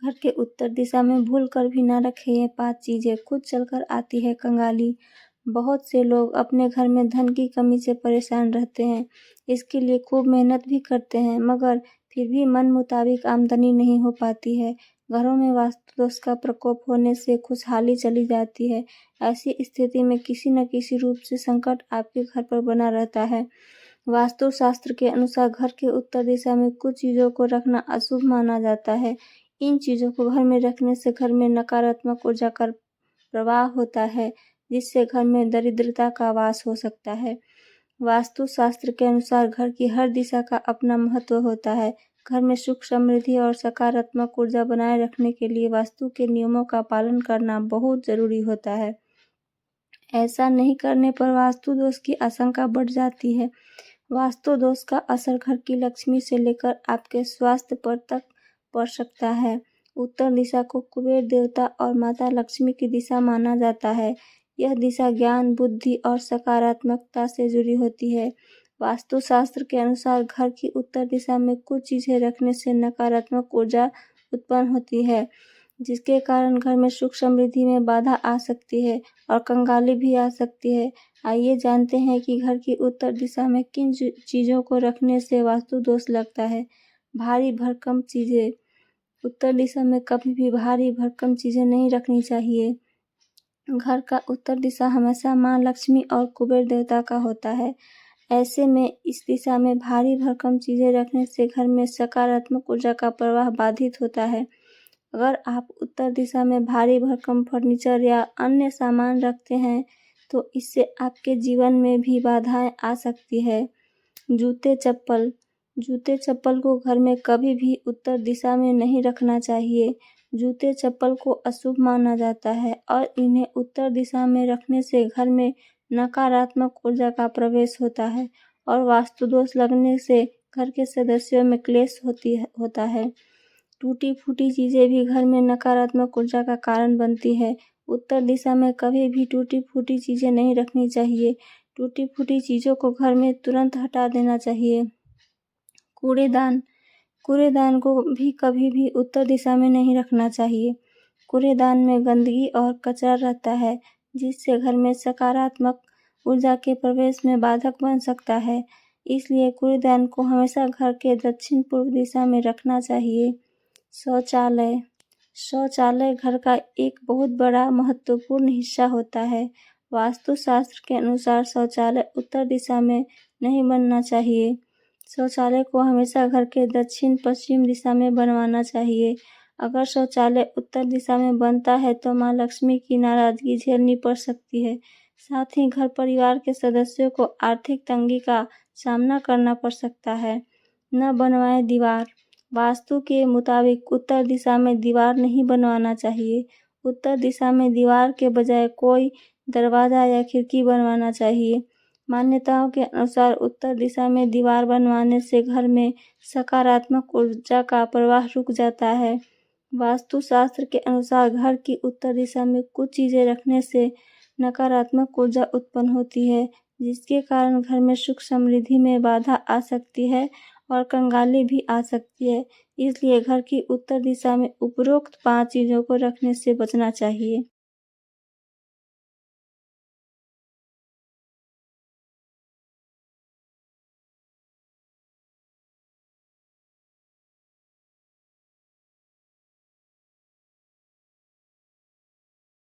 घर के उत्तर दिशा में भूल कर भी ना रखें ये 5 चीज़ें, खुद चलकर आती है कंगाली। बहुत से लोग अपने घर में धन की कमी से परेशान रहते हैं, इसके लिए खूब मेहनत भी करते हैं, मगर फिर भी मन मुताबिक आमदनी नहीं हो पाती है। घरों में वास्तु दोष का प्रकोप होने से खुशहाली चली जाती है। ऐसी स्थिति में किसी न किसी रूप से संकट आपके घर पर बना रहता है। वास्तु शास्त्र के अनुसार घर के उत्तर दिशा में कुछ चीज़ों को रखना अशुभ माना जाता है। इन चीज़ों को घर में रखने से घर में नकारात्मक ऊर्जा का प्रवाह होता है, जिससे घर में दरिद्रता का वास हो सकता है। वास्तु शास्त्र के अनुसार घर की हर दिशा का अपना महत्व होता है। घर में सुख, समृद्धि और सकारात्मक ऊर्जा बनाए रखने के लिए वास्तु के नियमों का पालन करना बहुत जरूरी होता है। ऐसा नहीं करने पर वास्तु दोष की आशंका बढ़ जाती है। वास्तु दोष का असर घर की लक्ष्मी से लेकर आपके स्वास्थ्य पर तक पड़ सकता है। उत्तर दिशा को कुबेर देवता और माता लक्ष्मी की दिशा माना जाता है। यह दिशा ज्ञान, बुद्धि और सकारात्मकता से जुड़ी होती है। वास्तुशास्त्र के अनुसार घर की उत्तर दिशा में कुछ चीजें रखने से नकारात्मक ऊर्जा उत्पन्न होती है, जिसके कारण घर में सुख समृद्धि में बाधा आ सकती है और कंगाली भी आ सकती है। आइए जानते हैं कि घर की उत्तर दिशा में किन चीज़ों को रखने से वास्तु दोष लगता है। भारी भरकम चीज़ें। उत्तर दिशा में कभी भी भारी भरकम चीज़ें नहीं रखनी चाहिए। घर का उत्तर दिशा हमेशा माँ लक्ष्मी और कुबेर देवता का होता है। ऐसे में इस दिशा में भारी भरकम चीज़ें रखने से घर में सकारात्मक ऊर्जा का प्रवाह बाधित होता है। अगर आप उत्तर दिशा में भारी भरकम फर्नीचर या अन्य सामान रखते हैं तो इससे आपके जीवन में भी बाधाएं आ सकती है। जूते चप्पल को घर में कभी भी उत्तर दिशा में नहीं रखना चाहिए। जूते चप्पल को अशुभ माना जाता है और इन्हें उत्तर दिशा में रखने से घर में नकारात्मक ऊर्जा का प्रवेश होता है और वास्तु दोष लगने से घर के सदस्यों में क्लेश होता है। टूटी फूटी चीज़ें भी घर में नकारात्मक ऊर्जा का कारण बनती है। उत्तर दिशा में कभी भी टूटी फूटी चीज़ें नहीं रखनी चाहिए। टूटी फूटी चीज़ों को घर में तुरंत हटा देना चाहिए। कूड़ेदान को भी कभी भी उत्तर दिशा में नहीं रखना चाहिए। कूड़ेदान में गंदगी और कचरा रहता है, जिससे घर में सकारात्मक ऊर्जा के प्रवेश में बाधक बन सकता है। इसलिए कूड़ेदान को हमेशा घर के दक्षिण पूर्व दिशा में रखना चाहिए। शौचालय घर का एक बहुत बड़ा महत्वपूर्ण हिस्सा होता है। वास्तुशास्त्र के अनुसार शौचालय उत्तर दिशा में नहीं बनना चाहिए। शौचालय को हमेशा घर के दक्षिण पश्चिम दिशा में बनवाना चाहिए। अगर शौचालय उत्तर दिशा में बनता है तो माँ लक्ष्मी की नाराजगी झेलनी पड़ सकती है। साथ ही घर परिवार के सदस्यों को आर्थिक तंगी का सामना करना पड़ सकता है। न बनवाएं दीवार। वास्तु के मुताबिक उत्तर दिशा में दीवार नहीं बनवाना चाहिए। उत्तर दिशा में दीवार के बजाय कोई दरवाजा या खिड़की बनवाना चाहिए। मान्यताओं के अनुसार उत्तर दिशा में दीवार बनवाने से घर में सकारात्मक ऊर्जा का प्रवाह रुक जाता है। वास्तुशास्त्र के अनुसार घर की उत्तर दिशा में कुछ चीज़ें रखने से नकारात्मक ऊर्जा उत्पन्न होती है, जिसके कारण घर में सुख समृद्धि में बाधा आ सकती है और कंगाली भी आ सकती है। इसलिए घर की उत्तर दिशा में उपरोक्त 5 चीज़ों को रखने से बचना चाहिए।